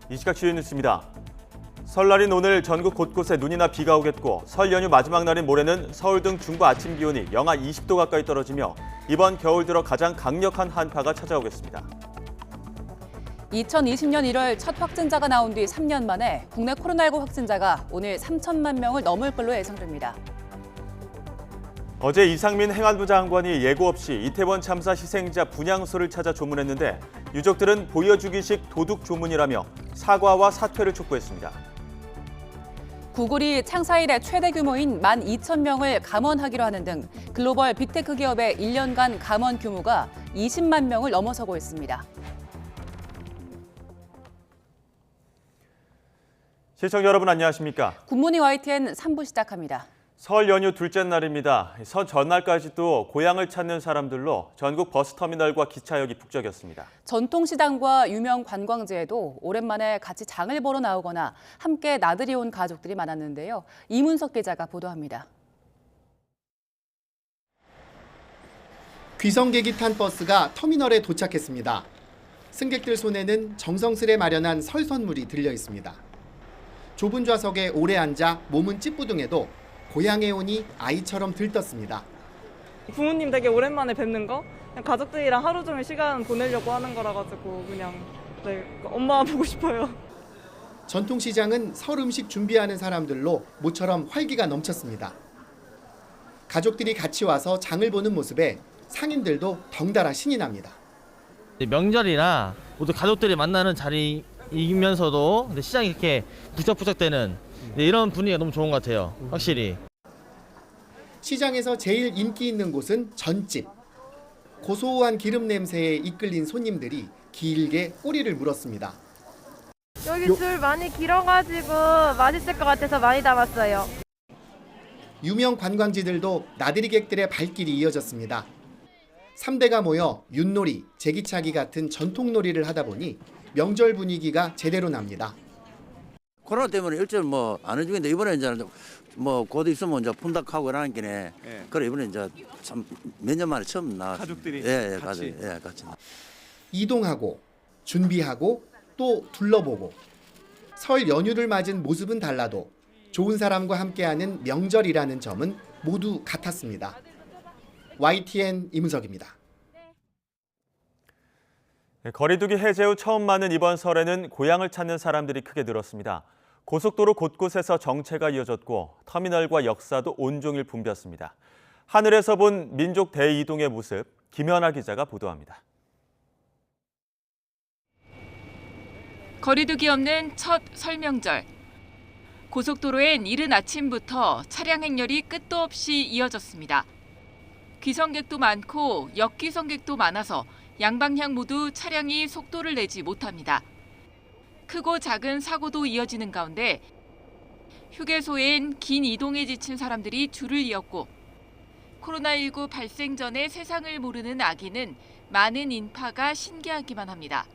이 시각 주요 뉴스입니다. 설날인 오늘 전국 곳곳에 눈이나 비가 오겠고 설 연휴 마지막 날인 모레는 서울 등 중부 아침 기온이 영하 20도 가까이 떨어지며 이번 겨울 들어 가장 강력한 한파가 찾아오겠습니다. 2020년 1월 첫 확진자가 나온 뒤 3년 만에 국내 코로나19 확진자가 오늘 3천만 명을 넘을 걸로 예상됩니다. 어제 이상민 행안부 장관이 예고 없이 이태원 참사 희생자 분향소를 찾아 조문했는데 유족들은 보여주기식 도둑 조문이라며 사과와 사퇴를 촉구했습니다. 구글이 창사 이래 최대 규모인 12,000명을 감원하기로 하는 등 글로벌 빅테크 기업의 1년간 감원 규모가 20만 명을 넘어서고 있습니다. 시청자 여러분 안녕하십니까? 굿모닝 YTN 3부 시작합니다. 설 연휴 둘째 날입니다. 설 전날까지도 고향을 찾는 사람들로 전국 버스터미널과 기차역이 북적였습니다. 전통시장과 유명 관광지에도 오랜만에 같이 장을 보러 나오거나 함께 나들이 온 가족들이 많았는데요. 이문석 기자가 보도합니다. 귀성객이 탄 버스가 터미널에 도착했습니다. 승객들 손에는 정성스레 마련한 설 선물이 들려 있습니다. 좁은 좌석에 오래 앉아 몸은 찌뿌둥해도 고향에 오니 아이처럼 들떴습니다. 부모님 되게 오랜만에 뵙는 거? 그냥 가족들이랑 하루 종일 시간 보내려고 하는 거라 가지고 그냥 엄마 보고 싶어요. 전통시장은 설 음식 준비하는 사람들로 모처럼 활기가 넘쳤습니다. 가족들이 같이 와서 장을 보는 모습에 상인들도 덩달아 신이 납니다. 명절이나 모두 가족들이 만나는 자리이면서도 시장이 이렇게 부쩍부쩍대는 이런 분위기가 너무 좋은 것 같아요. 확실히. 시장에서 제일 인기 있는 곳은 전집. 고소한 기름 냄새에 이끌린 손님들이 길게 꼬리를 물었습니다. 여기 줄 많이 길어가지고 맛있을 것 같아서 많이 담았어요. 유명 관광지들도 나들이객들의 발길이 이어졌습니다. 3대가 모여 윷놀이, 제기차기 같은 전통놀이를 하다 보니 명절 분위기가 제대로 납니다. 코로나 때문에 일절 안 해주겠는데 이번에 이제 곧 있으면 이제 푼닥하고 이러는 게네. 그래 이번에 이제 참 몇 년 만에 처음 나왔어요. 가족들이 같이. 같이. 이동하고 준비하고 또 둘러보고 설 연휴를 맞은 모습은 달라도 좋은 사람과 함께하는 명절이라는 점은 모두 같았습니다. YTN 이문석입니다. 거리두기 해제 후 처음 맞는 이번 설에는 고향을 찾는 사람들이 크게 늘었습니다. 고속도로 곳곳에서 정체가 이어졌고 터미널과 역사도 온종일 붐볐습니다. 하늘에서 본 민족 대이동의 모습, 김연아 기자가 보도합니다. 거리두기 없는 첫 설명절. 고속도로엔 이른 아침부터 차량 행렬이 끝도 없이 이어졌습니다. 귀성객도 많고 역귀성객도 많아서 양방향 모두 차량이 속도를 내지 못합니다. 크고 작은 사고도 이어지는 가운데 휴게소엔 긴 이동에 지친 사람들이 줄을 이었고 코로나19 발생 전에 세상을 모르는 아기는 많은 인파가 신기하기만 합니다.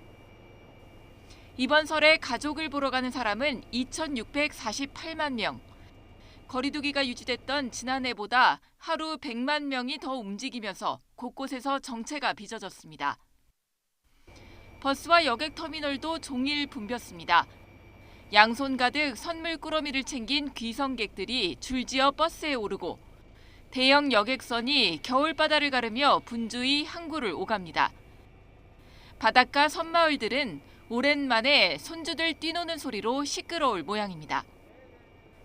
이번 설에 가족을 보러 가는 사람은 2,648만 명. 거리두기가 유지됐던 지난해보다 하루 100만 명이 더 움직이면서 곳곳에서 정체가 빚어졌습니다. 버스와 여객 터미널도 종일 붐볐습니다. 양손 가득 선물 꾸러미를 챙긴 귀성객들이 줄지어 버스에 오르고 대형 여객선이 겨울바다를 가르며 분주히 항구를 오갑니다. 바닷가 섬마을들은 오랜만에 손주들 뛰노는 소리로 시끄러울 모양입니다.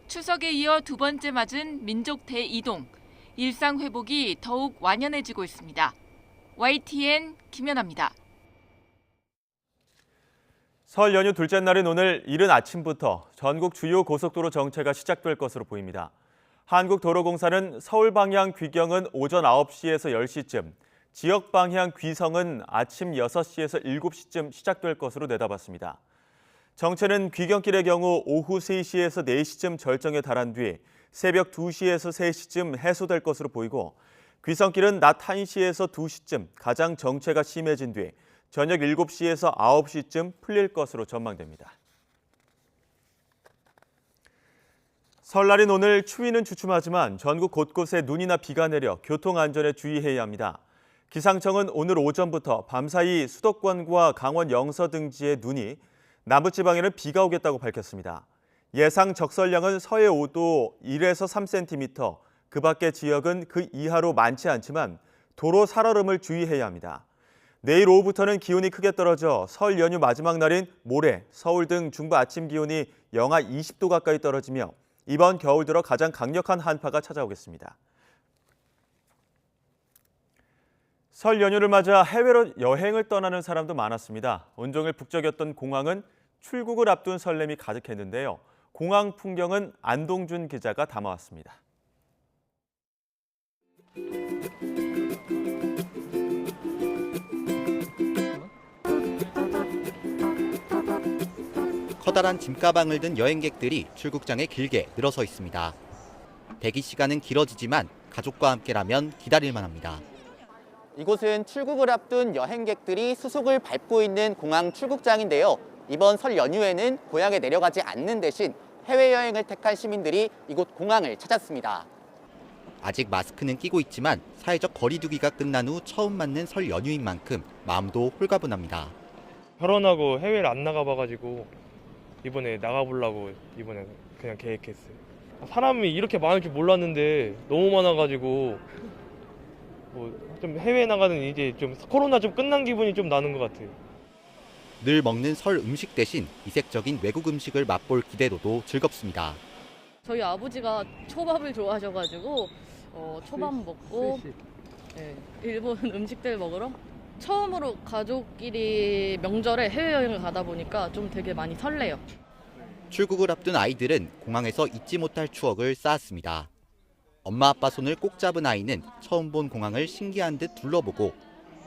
추석에 이어 두 번째 맞은 민족 대이동, 일상 회복이 더욱 완연해지고 있습니다. YTN 김연아입니다. 설 연휴 둘째 날인 오늘 이른 아침부터 전국 주요 고속도로 정체가 시작될 것으로 보입니다. 한국도로공사는 서울 방향 귀경은 오전 9시에서 10시쯤, 지역 방향 귀성은 아침 6시에서 7시쯤 시작될 것으로 내다봤습니다. 정체는 귀경길의 경우 오후 3시에서 4시쯤 절정에 달한 뒤 새벽 2시에서 3시쯤 해소될 것으로 보이고 귀성길은 낮 1시에서 2시쯤 가장 정체가 심해진 뒤 저녁 7시에서 9시쯤 풀릴 것으로 전망됩니다. 설날인 오늘 추위는 주춤하지만 전국 곳곳에 눈이나 비가 내려 교통안전에 주의해야 합니다. 기상청은 오늘 오전부터 밤사이 수도권과 강원 영서 등지에 눈이, 남부지방에는 비가 오겠다고 밝혔습니다. 예상 적설량은 서해 5도 1에서 3cm, 그 밖의 지역은 그 이하로 많지 않지만 도로 살얼음을 주의해야 합니다. 내일 오후부터는 기온이 크게 떨어져 설 연휴 마지막 날인 모레 서울 등 중부 아침 기온이 영하 20도 가까이 떨어지며 이번 겨울 들어 가장 강력한 한파가 찾아오겠습니다. 설 연휴를 맞아 해외로 여행을 떠나는 사람도 많았습니다. 온종일 북적였던 공항은 출국을 앞둔 설렘이 가득했는데요. 공항 풍경은 안동준 기자가 담아왔습니다. 커다란 짐가방을 든 여행객들이 출국장에 길게 늘어서 있습니다. 대기 시간은 길어지지만 가족과 함께라면 기다릴만 합니다. 이곳은 출국을 앞둔 여행객들이 수속을 밟고 있는 공항 출국장인데요. 이번 설 연휴에는 고향에 내려가지 않는 대신 해외여행을 택한 시민들이 이곳 공항을 찾았습니다. 아직 마스크는 끼고 있지만 사회적 거리 두기가 끝난 후 처음 맞는 설 연휴인 만큼 마음도 홀가분합니다. 결혼하고 해외를 안 나가봐가지고 이번에 나가보려고 이번에 그냥 계획했어요. 사람이 이렇게 많을 줄 몰랐는데 너무 많아가지고 좀 해외 나가는 이제 좀 코로나 좀 끝난 기분이 좀 나는 것 같아요. 늘 먹는 설 음식 대신 이색적인 외국 음식을 맛볼 기대로도 즐겁습니다. 저희 아버지가 초밥을 좋아하셔가지고 초밥 먹고 일본 음식들 먹으러 처음으로 가족끼리 명절에 해외여행을 가다 보니까 좀 되게 많이 설레요. 출국을 앞둔 아이들은 공항에서 잊지 못할 추억을 쌓았습니다. 엄마 아빠 손을 꼭 잡은 아이는 처음 본 공항을 신기한 듯 둘러보고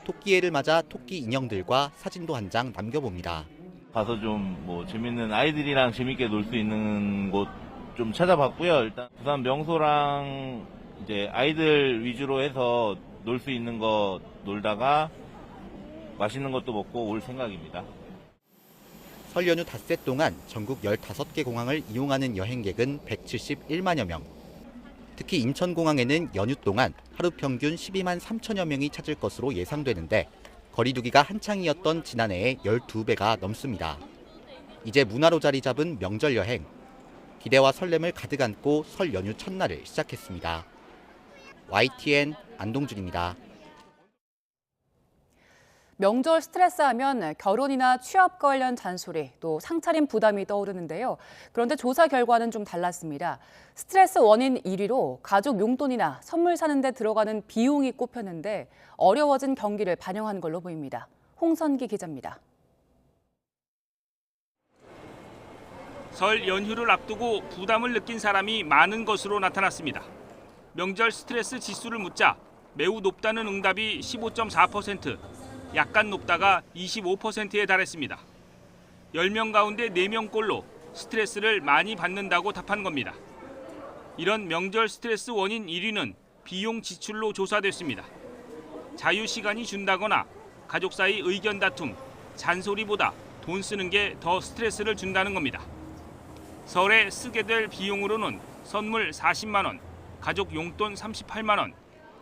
토끼해를 맞아 토끼 인형들과 사진도 한 장 남겨봅니다. 가서 좀 재밌는 아이들이랑 재밌게 놀 수 있는 곳 좀 찾아봤고요. 일단 부산 명소랑 이제 아이들 위주로 해서 놀 수 있는 거 놀다가 맛있는 것도 먹고 올 생각입니다. 설 연휴 닷새 동안 전국 15개 공항을 이용하는 여행객은 171만여 명. 특히 인천공항에는 연휴 동안 하루 평균 12만 3천여 명이 찾을 것으로 예상되는데 거리두기가 한창이었던 지난해의 12배가 넘습니다. 이제 문화로 자리 잡은 명절 여행. 기대와 설렘을 가득 안고 설 연휴 첫날을 시작했습니다. YTN 안동준입니다. 명절 스트레스하면 결혼이나 취업 관련 잔소리, 또 상차림 부담이 떠오르는데요. 그런데 조사 결과는 좀 달랐습니다. 스트레스 원인 1위로 가족 용돈이나 선물 사는 데 들어가는 비용이 꼽혔는데 어려워진 경기를 반영한 걸로 보입니다. 홍선기 기자입니다. 설 연휴를 앞두고 부담을 느낀 사람이 많은 것으로 나타났습니다. 명절 스트레스 지수를 묻자 매우 높다는 응답이 15.4%, 약간 높다가 25%에 달했습니다. 10명 가운데 4명꼴로 스트레스를 많이 받는다고 답한 겁니다. 이런 명절 스트레스 원인 1위는 비용 지출로 조사됐습니다. 자유시간이 준다거나 가족 사이 의견 다툼, 잔소리보다 돈 쓰는 게 더 스트레스를 준다는 겁니다. 설에 쓰게 될 비용으로는 선물 40만 원, 가족 용돈 38만 원,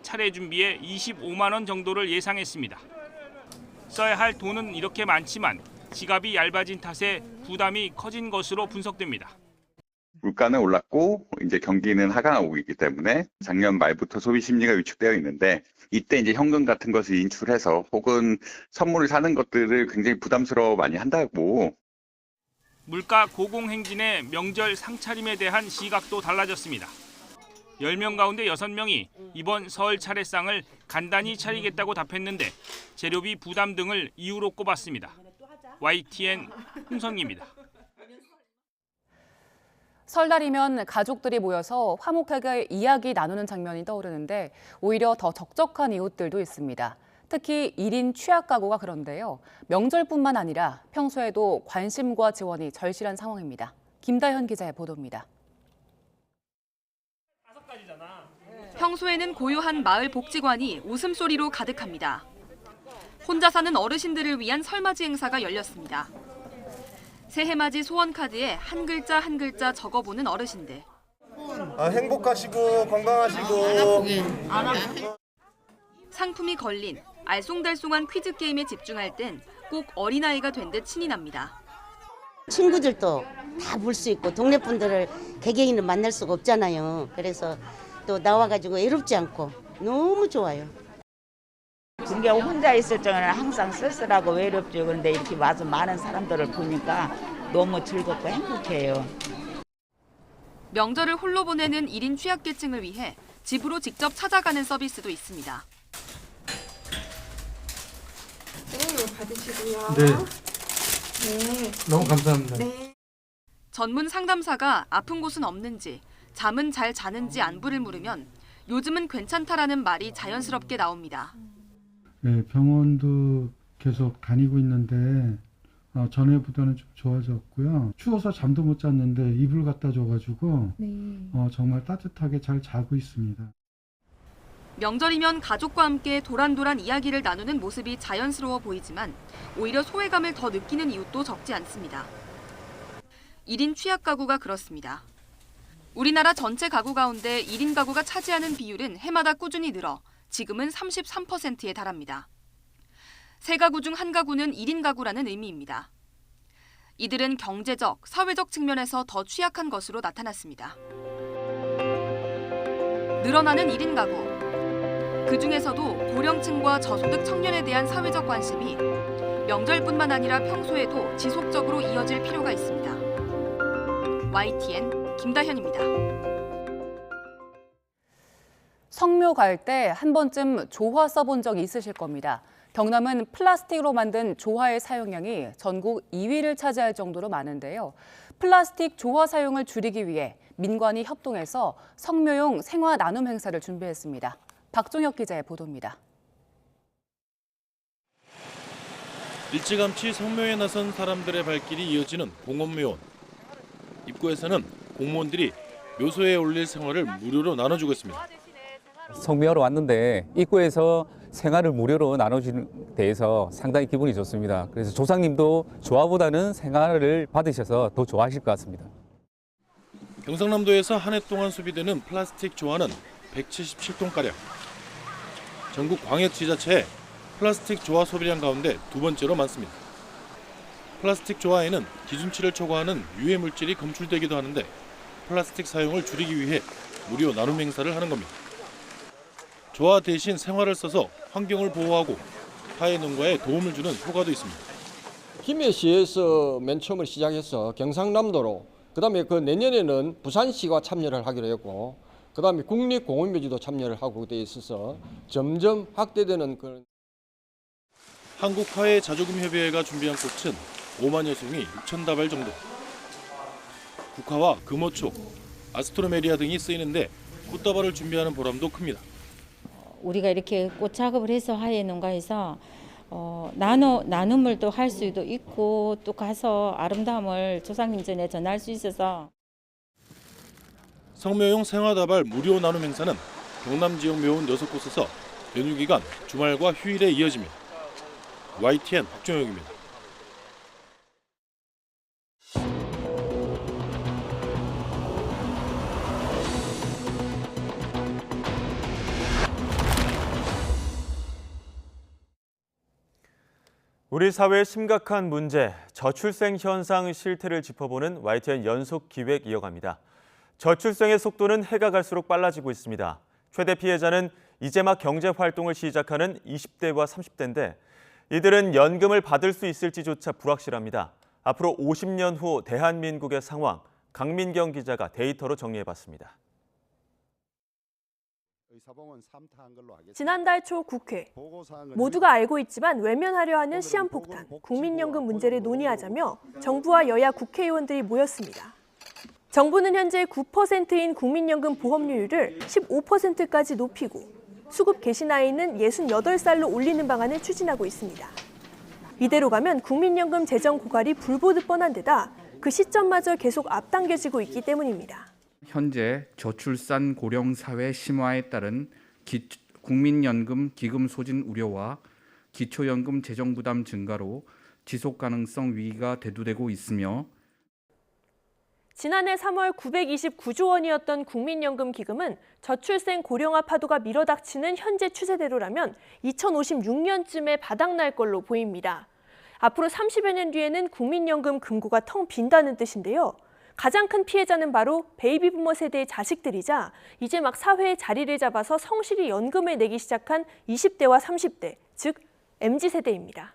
차례 준비에 25만 원 정도를 예상했습니다. 써야 할 돈은 이렇게 많지만 지갑이 얇아진 탓에 부담이 커진 것으로 분석됩니다. 물가는 올랐고 이제 경기는 하강하고 있기 때문에 작년 말부터 소비 심리가 위축되어 있는데 이때 이제 현금 같은 것을 인출해서 혹은 선물을 사는 것들을 굉장히 부담스러워 많이 한다고. 물가 고공행진의 명절 상차림에 대한 시각도 달라졌습니다. 10명 가운데 6명이 이번 설 차례상을 간단히 차리겠다고 답했는데 재료비 부담 등을 이유로 꼽았습니다. YTN 홍성기입니다. 설날이면 가족들이 모여서 화목하게 이야기 나누는 장면이 떠오르는데 오히려 더 적적한 이웃들도 있습니다. 특히 1인 취약 가구가 그런데요. 명절뿐만 아니라 평소에도 관심과 지원이 절실한 상황입니다. 김다현 기자의 보도입니다. 평소에는 고요한 마을 복지관이 웃음소리로 가득합니다. 혼자 사는 어르신들을 위한 설맞이 행사가 열렸습니다. 새해맞이 소원 카드에 한 글자 한 글자 적어보는 어르신들. 행복하시고 건강하시고. 상품이 걸린 알쏭달쏭한 퀴즈 게임에 집중할 땐 꼭 어린아이가 된 듯 신이 납니다. 친구들도 다 볼 수 있고 동네 분들을 개개인은 만날 수가 없잖아요. 그래서 또 나와가지고 외롭지 않고 너무 좋아요. 그게 혼자 있을 적에는 항상 쓸쓸하고 외롭죠. 그런데 이렇게 와서 많은 사람들을 보니까 너무 즐겁고 행복해요. 명절을 홀로 보내는 1인 취약계층을 위해 집으로 직접 찾아가는 서비스도 있습니다. 이거 받으시고요. 네. 네. 너무 감사합니다. 네. 전문 상담사가 아픈 곳은 없는지, 잠은 잘 자는지 안부를 물으면 요즘은 괜찮다라는 말이 자연스럽게 나옵니다. 네, 병원도 계속 다니고 있는데 전에보다는 좀 좋아졌고요. 추워서 잠도 못 잤는데 이불 갖다 줘가지고 정말 따뜻하게 잘 자고 있습니다. 명절이면 가족과 함께 도란도란 이야기를 나누는 모습이 자연스러워 보이지만 오히려 소외감을 더 느끼는 이웃도 적지 않습니다. 1인 취약 가구가 그렇습니다. 우리나라 전체 가구 가운데 1인 가구가 차지하는 비율은 해마다 꾸준히 늘어 지금은 33%에 달합니다. 3가구 중 1가구는 1인 가구라는 의미입니다. 이들은 경제적, 사회적 측면에서 더 취약한 것으로 나타났습니다. 늘어나는 1인 가구. 그중에서도 고령층과 저소득 청년에 대한 사회적 관심이 명절뿐만 아니라 평소에도 지속적으로 이어질 필요가 있습니다. YTN 김다현입니다. 성묘 갈 때 한 번쯤 조화 써본 적 있으실 겁니다. 경남은 플라스틱으로 만든 조화의 사용량이 전국 2위를 차지할 정도로 많은데요. 플라스틱 조화 사용을 줄이기 위해 민관이 협동해서 성묘용 생화 나눔 행사를 준비했습니다. 박종혁 기자의 보도입니다. 일찌감치 성묘에 나선 사람들의 발길이 이어지는 공원묘원. 입구에서는 공무원들이 묘소에 올릴 생화를 무료로 나눠주고 있습니다. 성묘하러 왔는데 입구에서 생화를 무료로 나눠주는 데에서 상당히 기분이 좋습니다. 그래서 조상님도 조화보다는 생화를 받으셔서 더 좋아하실 것 같습니다. 경상남도에서 한 해 동안 소비되는 플라스틱 조화는 177톤가량. 전국 광역지자체의 플라스틱 조화 소비량 가운데 2번째로 많습니다. 플라스틱 조화에는 기준치를 초과하는 유해 물질이 검출되기도 하는데 플라스틱 사용을 줄이기 위해 무료 나눔 행사를 하는 겁니다. 조화 대신 생화를 써서 환경을 보호하고 화훼 농가에 도움을 주는 효과도 있습니다. 김해시에서 맨 처음으로 시작해서 경상남도로, 그다음에 그 내년에는 부산시가 참여를 하기로 했고, 그다음에 국립공원묘지도 참여를 하고 돼 있어서 점점 확대되는 그런. 한국화훼 자조금협의회가 준비한 꽃은 5만여 송이 6,000다발 정도. 국화와 금호촉, 아스트로메리아 등이 쓰이는데 꽃다발을 준비하는 보람도 큽니다. 우리가 이렇게 꽃 작업을 해서 화훼 농가에서 나눔을 또 할 수도 있고 또 가서 아름다움을 조상님 전에 전할 수 있어서. 성묘용 생화다발 무료 나눔 행사는 경남 지역 묘원 6곳에서 연휴 기간 주말과 휴일에 이어집니다. YTN 박종혁입니다. 우리 사회의 심각한 문제, 저출생 현상 실태를 짚어보는 YTN 연속 기획 이어갑니다. 저출생의 속도는 해가 갈수록 빨라지고 있습니다. 최대 피해자는 이제 막 경제 활동을 시작하는 20대와 30대인데 이들은 연금을 받을 수 있을지조차 불확실합니다. 앞으로 50년 후 대한민국의 상황, 강민경 기자가 데이터로 정리해봤습니다. 지난달 초 국회, 모두가 알고 있지만 외면하려 하는 시한폭탄, 국민연금 문제를 논의하자며 정부와 여야 국회의원들이 모였습니다. 정부는 현재 9%인 국민연금 보험료율을 15%까지 높이고 수급 개시 나이는 68살로 올리는 방안을 추진하고 있습니다. 이대로 가면 국민연금 재정 고갈이 불보듯 뻔한 데다 그 시점마저 계속 앞당겨지고 있기 때문입니다. 현재 저출산 고령 사회 심화에 따른 국민연금 기금 소진 우려와 기초연금 재정 부담 증가로 지속 가능성 위기가 대두되고 있으며 지난해 3월 929조 원이었던 국민연금 기금은 저출생 고령화 파도가 밀어닥치는 현재 추세대로라면 2056년쯤에 바닥날 걸로 보입니다. 앞으로 30여 년 뒤에는 국민연금 금고가 텅 빈다는 뜻인데요. 가장 큰 피해자는 바로 베이비 부머 세대의 자식들이자 이제 막 사회에 자리를 잡아서 성실히 연금을 내기 시작한 20대와 30대, 즉 MZ세대입니다.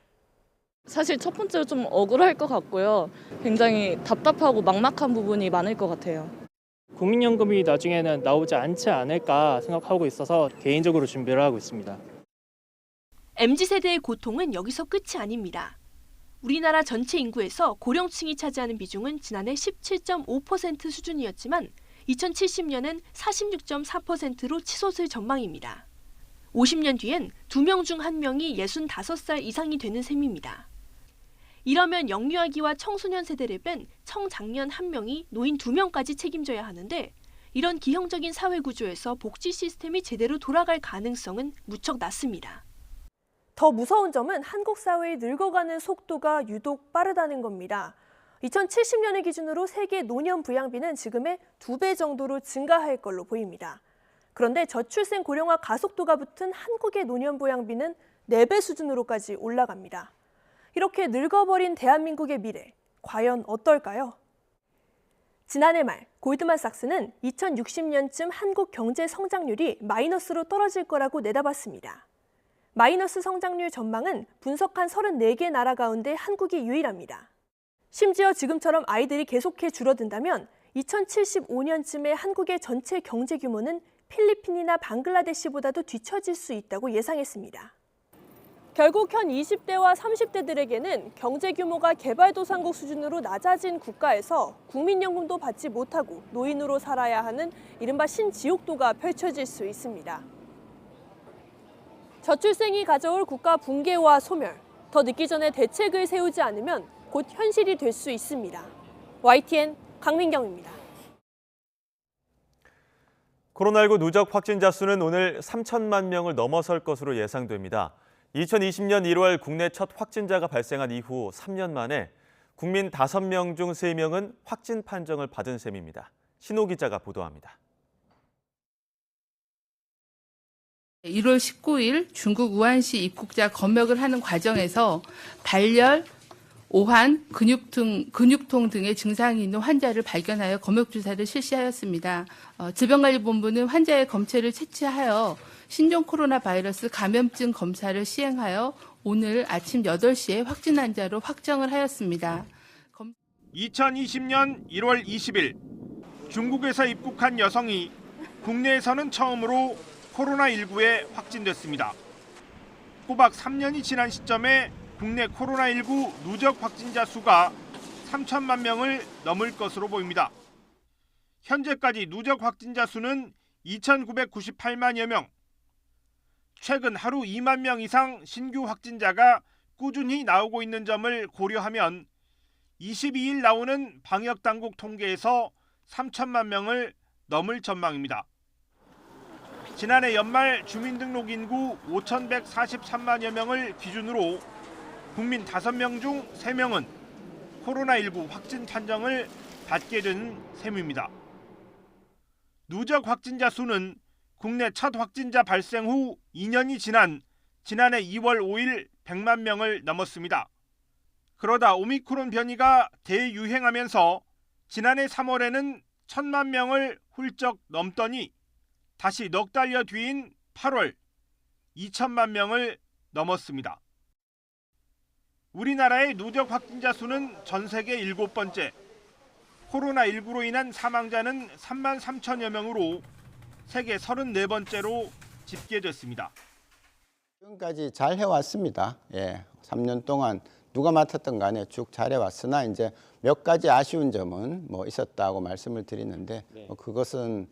사실 첫 번째로 좀 억울할 것 같고요. 굉장히 답답하고 막막한 부분이 많을 것 같아요. 국민연금이 나중에는 나오지 않지 않을까 생각하고 있어서 개인적으로 준비를 하고 있습니다. MZ세대의 고통은 여기서 끝이 아닙니다. 우리나라 전체 인구에서 고령층이 차지하는 비중은 지난해 17.5% 수준이었지만 2070년엔 46.4%로 치솟을 전망입니다. 50년 뒤엔 2명 중 1명이 65살 이상이 되는 셈입니다. 이러면 영유아기와 청소년 세대를 뺀 청장년 1명이 노인 2명까지 책임져야 하는데 이런 기형적인 사회 구조에서 복지 시스템이 제대로 돌아갈 가능성은 무척 낮습니다. 더 무서운 점은 한국 사회의 늙어가는 속도가 유독 빠르다는 겁니다. 2070년을 기준으로 세계 노년 부양비는 지금의 2배 정도로 증가할 걸로 보입니다. 그런데 저출생 고령화 가속도가 붙은 한국의 노년 부양비는 4배 수준으로까지 올라갑니다. 이렇게 늙어버린 대한민국의 미래, 과연 어떨까요? 지난해 말 골드만삭스는 2060년쯤 한국 경제 성장률이 마이너스로 떨어질 거라고 내다봤습니다. 마이너스 성장률 전망은 분석한 34개 나라 가운데 한국이 유일합니다. 심지어 지금처럼 아이들이 계속해 줄어든다면 2075년쯤에 한국의 전체 경제 규모는 필리핀이나 방글라데시보다도 뒤처질 수 있다고 예상했습니다. 결국 현 20대와 30대들에게는 경제 규모가 개발도상국 수준으로 낮아진 국가에서 국민연금도 받지 못하고 노인으로 살아야 하는 이른바 신지옥도가 펼쳐질 수 있습니다. 저출생이 가져올 국가 붕괴와 소멸, 더 늦기 전에 대책을 세우지 않으면 곧 현실이 될 수 있습니다. YTN 강민경입니다. 코로나19 누적 확진자 수는 오늘 3천만 명을 넘어설 것으로 예상됩니다. 2020년 1월 국내 첫 확진자가 발생한 이후 3년 만에 국민 5명 중 3명은 확진 판정을 받은 셈입니다. 신호 기자가 보도합니다. 1월 19일 중국 우한시 입국자 검역을 하는 과정에서 발열, 오한, 근육통 등의 증상이 있는 환자를 발견하여 검역 주사를 실시하였습니다. 질병관리본부는 환자의 검체를 채취하여 신종 코로나 바이러스 감염증 검사를 시행하여 오늘 아침 8시에 확진 환자로 확정을 하였습니다. 2020년 1월 20일 중국에서 입국한 여성이 국내에서는 처음으로 코로나19에 확진됐습니다. 꼬박 3년이 지난 시점에 국내 코로나19 누적 확진자 수가 3천만 명을 넘을 것으로 보입니다. 현재까지 누적 확진자 수는 2,998만여 명. 최근 하루 2만 명 이상 신규 확진자가 꾸준히 나오고 있는 점을 고려하면 22일 나오는 방역당국 통계에서 3천만 명을 넘을 전망입니다. 지난해 연말 주민등록 인구 5,143만여 명을 기준으로 국민 5명 중 3명은 코로나19 확진 판정을 받게 된 셈입니다. 누적 확진자 수는 국내 첫 확진자 발생 후 2년이 지난 지난해 2월 5일 100만 명을 넘었습니다. 그러다 오미크론 변이가 대유행하면서 지난해 3월에는 1,000만 명을 훌쩍 넘더니 다시 넉 달여 뒤인 8월 2천만 명을 넘었습니다. 우리나라의 누적 확진자 수는 전 세계 7번째, 코로나19로 인한 사망자는 3만 3천여 명으로 세계 34번째로 집계됐습니다. 지금까지 잘 해왔습니다. 3년 동안 누가 맡았던 간에 쭉 잘해왔으나 이제 몇 가지 아쉬운 점은 있었다고 말씀을 드리는데 그것은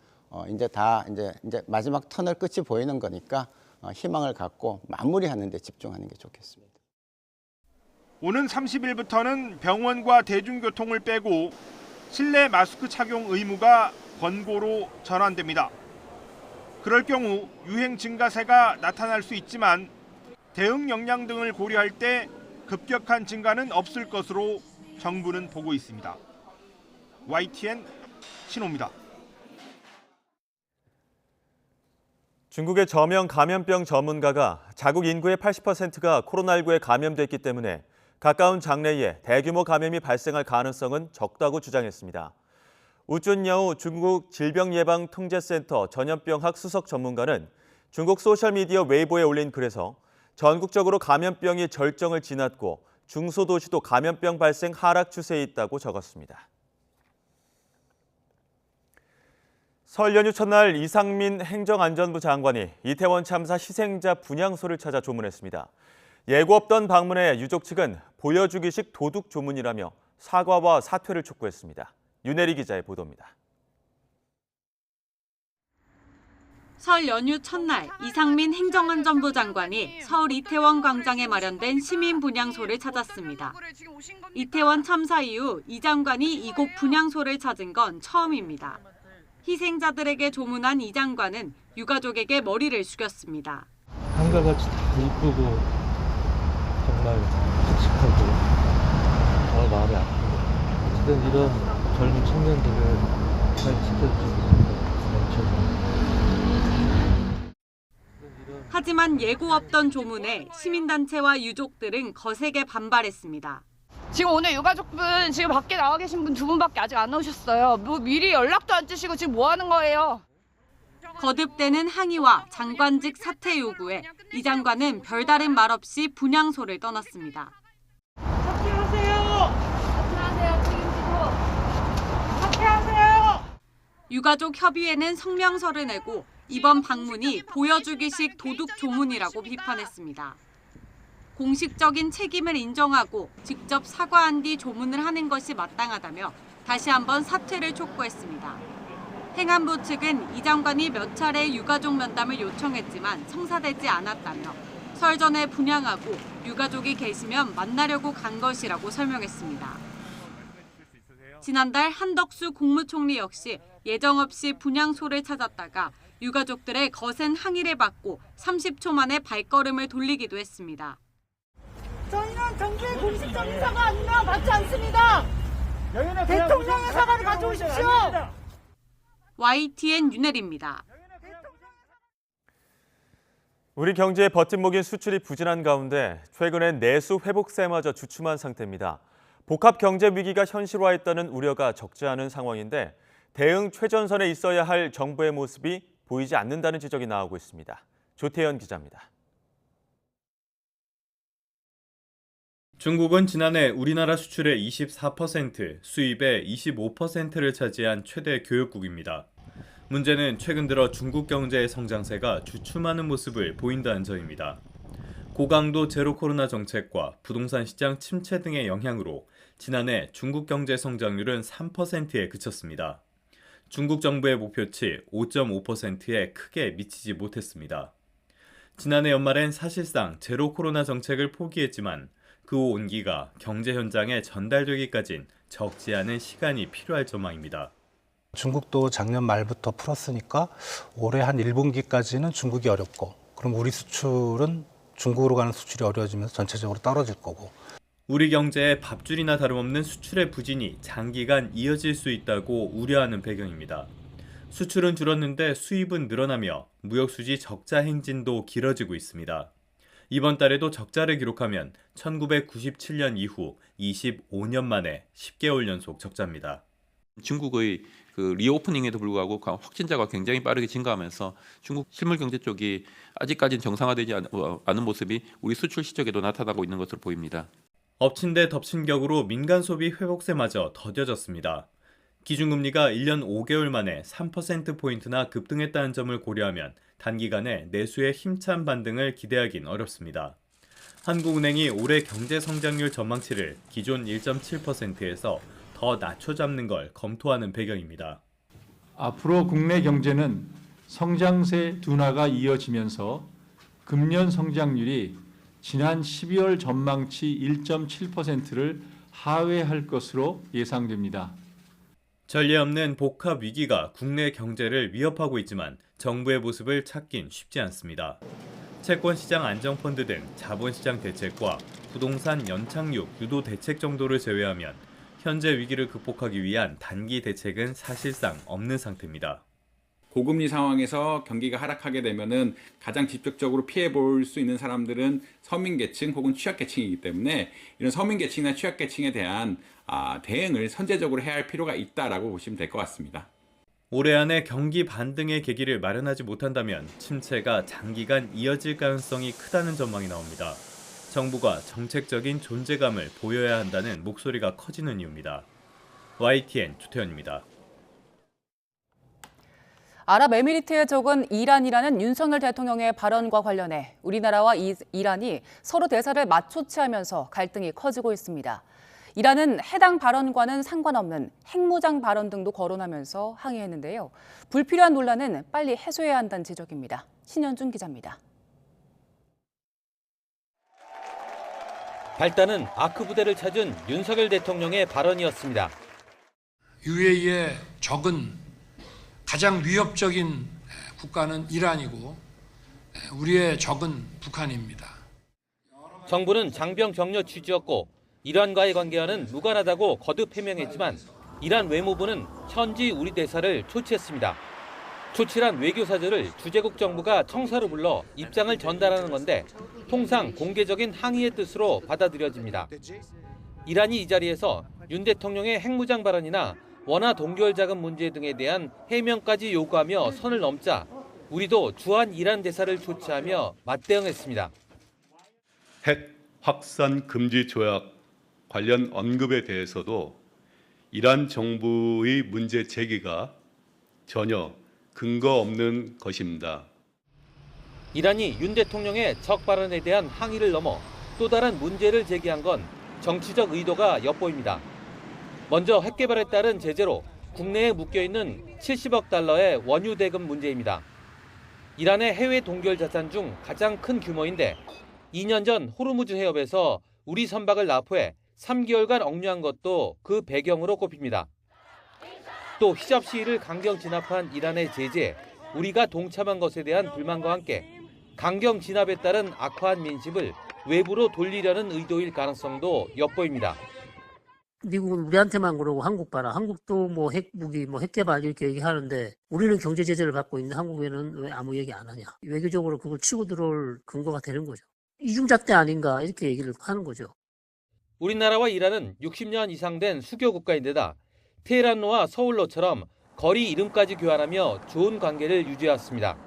이제 다 이제 마지막 터널 끝이 보이는 거니까 희망을 갖고 마무리하는 데 집중하는 게 좋겠습니다. 오는 30일부터는 병원과 대중교통을 빼고 실내 마스크 착용 의무가 권고로 전환됩니다. 그럴 경우 유행 증가세가 나타날 수 있지만 대응 역량 등을 고려할 때 급격한 증가는 없을 것으로 정부는 보고 있습니다. YTN 신호입니다. 중국의 저명 감염병 전문가가 자국 인구의 80%가 코로나19에 감염됐기 때문에 가까운 장래에 대규모 감염이 발생할 가능성은 적다고 주장했습니다. 우준여우 중국 질병예방통제센터 전염병학 수석 전문가는 중국 소셜미디어 웨이보에 올린 글에서 전국적으로 감염병이 절정을 지났고 중소도시도 감염병 발생 하락 추세에 있다고 적었습니다. 설 연휴 첫날 이상민 행정안전부 장관이 이태원 참사 희생자 분향소를 찾아 조문했습니다. 예고 없던 방문에 유족 측은 보여주기식 도둑 조문이라며 사과와 사퇴를 촉구했습니다. 윤혜리 기자의 보도입니다. 설 연휴 첫날 이상민 행정안전부 장관이 서울 이태원 광장에 마련된 시민 분향소를 찾았습니다. 이태원 참사 이후 이 장관이 이곳 분향소를 찾은 건 처음입니다. 희생자들에게 조문한 이 장관은 유가족에게 머리를 숙였습니다. 한결같이 다 이쁘고 정말 씩씩하고 정말 마음이 아픕니다. 어쨌든 이런 젊은 청년들을 잘 지켜주고 하지만 예고 없던 조문에 시민단체와 유족들은 거세게 반발했습니다. 지금 오늘 유가족분 지금 밖에 나와 계신 분 2분밖에 아직 안 오셨어요. 뭐 미리 연락도 안 주시고 지금 뭐 하는 거예요? 거듭되는 항의와 장관직 사퇴 요구에 이 장관은 별다른 말 없이 분향소를 떠났습니다. 사퇴하세요. 사퇴하세요. 책임지고 사퇴하세요. 유가족 협의회는 성명서를 내고 이번 방문이 보여주기식 도둑 조문이라고 비판했습니다. 공식적인 책임을 인정하고 직접 사과한 뒤 조문을 하는 것이 마땅하다며 다시 한번 사퇴를 촉구했습니다. 행안부 측은 이 장관이 몇 차례 유가족 면담을 요청했지만 성사되지 않았다며 설 전에 분향하고 유가족이 계시면 만나려고 간 것이라고 설명했습니다. 지난달 한덕수 국무총리 역시 예정 없이 분향소를 찾았다가 유가족들의 거센 항의를 받고 30초 만에 발걸음을 돌리기도 했습니다. 저희는 정부의 공식적인 사과 아니면 받지 않습니다. 대통령의 사과를 가져오십시오. YTN 윤혜리입니다. 우리 경제의 버팀목인 수출이 부진한 가운데 최근엔 내수 회복세마저 주춤한 상태입니다. 복합 경제 위기가 현실화했다는 우려가 적지 않은 상황인데 대응 최전선에 있어야 할 정부의 모습이 보이지 않는다는 지적이 나오고 있습니다. 조태현 기자입니다. 중국은 지난해 우리나라 수출의 24%, 수입의 25%를 차지한 최대 교역국입니다. 문제는 최근 들어 중국 경제의 성장세가 주춤하는 모습을 보인다는 점입니다. 고강도 제로 코로나 정책과 부동산 시장 침체 등의 영향으로 지난해 중국 경제 성장률은 3%에 그쳤습니다. 중국 정부의 목표치 5.5%에 크게 미치지 못했습니다. 지난해 연말엔 사실상 제로 코로나 정책을 포기했지만 그 온기가 경제 현장에 전달되기까진 적지 않은 시간이 필요할 전망입니다. 중국도 작년 말부터 풀었으니까 올해 한 1분기까지는 중국이 어렵고 그럼 우리 수출은 중국으로 가는 수출이 어려워지면서 전체적으로 떨어질 거고. 우리 경제의 밥줄이나 다름없는 수출의 부진이 장기간 이어질 수 있다고 우려하는 배경입니다. 수출은 줄었는데 수입은 늘어나며 무역수지 적자 행진도 길어지고 있습니다. 이번 달에도 적자를 기록하면 1997년 이후 25년 만에 10개월 연속 적자입니다. 중국의 리오프닝에도 불구하고 확진자가 굉장히 빠르게 증가하면서 중국 실물 경제 쪽이 아직까지는 정상화되지 않은 모습이 우리 수출 실적에도 나타나고 있는 것으로 보입니다. 엎친 데 덮친 격으로 민간 소비 회복세마저 더뎌졌습니다. 기준금리가 1년 5개월 만에 3%포인트나 급등했다는 점을 고려하면 단기간에 내수의 힘찬 반등을 기대하긴 어렵습니다. 한국은행이 올해 경제 성장률 전망치를 기존 1.7%에서 더 낮춰 잡는 걸 검토하는 배경입니다. 앞으로 국내 경제는 성장세 둔화가 이어지면서 금년 성장률이 지난 12월 전망치 1.7%를 하회할 것으로 예상됩니다. 전례 없는 복합 위기가 국내 경제를 위협하고 있지만 정부의 모습을 찾긴 쉽지 않습니다. 채권시장 안정펀드 등 자본시장 대책과 부동산 연착륙 유도 대책 정도를 제외하면 현재 위기를 극복하기 위한 단기 대책은 사실상 없는 상태입니다. 고금리 상황에서 경기가 하락하게 되면은 가장 직접적으로 피해 볼 수 있는 사람들은 서민계층 혹은 취약계층이기 때문에 이런 서민계층이나 취약계층에 대한 대응을 선제적으로 해야 할 필요가 있다라고 보시면 될 것 같습니다. 올해 안에 경기 반등의 계기를 마련하지 못한다면 침체가 장기간 이어질 가능성이 크다는 전망이 나옵니다. 정부가 정책적인 존재감을 보여야 한다는 목소리가 커지는 이유입니다. YTN 조태현입니다. 아랍에미리트의 적은 이란이라는 윤석열 대통령의 발언과 관련해 우리나라와 이란이 서로 대사를 맞춰치하면서 갈등이 커지고 있습니다. 이란은 해당 발언과는 상관없는 핵무장 발언 등도 거론하면서 항의했는데요. 불필요한 논란은 빨리 해소해야 한다는 지적입니다. 신현준 기자입니다. 발단은 아크 부대를 찾은 윤석열 대통령의 발언이었습니다. UAE의 적은 가장 위협적인 국가는 이란이고 우리의 적은 북한입니다. 정부는 장병 격려 취지였고 이란과의 관계와는 무관하다고 거듭 해명했지만 이란 외무부는 현지 우리 대사를 초치했습니다. 초치란 외교사절을 주재국 정부가 청사로 불러 입장을 전달하는 건데 통상 공개적인 항의의 뜻으로 받아들여집니다. 이란이 이 자리에서 윤 대통령의 핵무장 발언이나 원화 동결 자금 문제 등에 대한 해명까지 요구하며 선을 넘자 우리도 주한 이란 대사를 초치하며 맞대응했습니다. 핵 확산 금지 조약 관련 언급에 대해서도 이란 정부의 문제 제기가 전혀 근거 없는 것입니다. 이란이 윤 대통령의 적 발언에 대한 항의를 넘어 또 다른 문제를 제기한 건 정치적 의도가 엿보입니다. 먼저 핵 개발에 따른 제재로 국내에 묶여있는 70억 달러의 원유 대금 문제입니다. 이란의 해외 동결 자산 중 가장 큰 규모인데 2년 전 호르무즈 해협에서 우리 선박을 납포해 3개월간 억류한 것도 그 배경으로 꼽힙니다. 또 히잡 시위를 강경 진압한 이란의 제재에 우리가 동참한 것에 대한 불만과 함께 강경 진압에 따른 악화한 민심을 외부로 돌리려는 의도일 가능성도 엿보입니다. 미국은 우리한테만 그러고 한국 봐라. 한국도 뭐 핵무기, 뭐 핵개발 이렇게 얘기하는데 우리는 경제 제재를 받고 있는데 한국에는 왜 아무 얘기 안 하냐. 외교적으로 그걸 치고 들어올 근거가 되는 거죠. 이중잣대 아닌가 이렇게 얘기를 하는 거죠. 우리나라와 이란은 60년 이상 된 수교 국가인데다 테헤란로와 서울로처럼 거리 이름까지 교환하며 좋은 관계를 유지해왔습니다.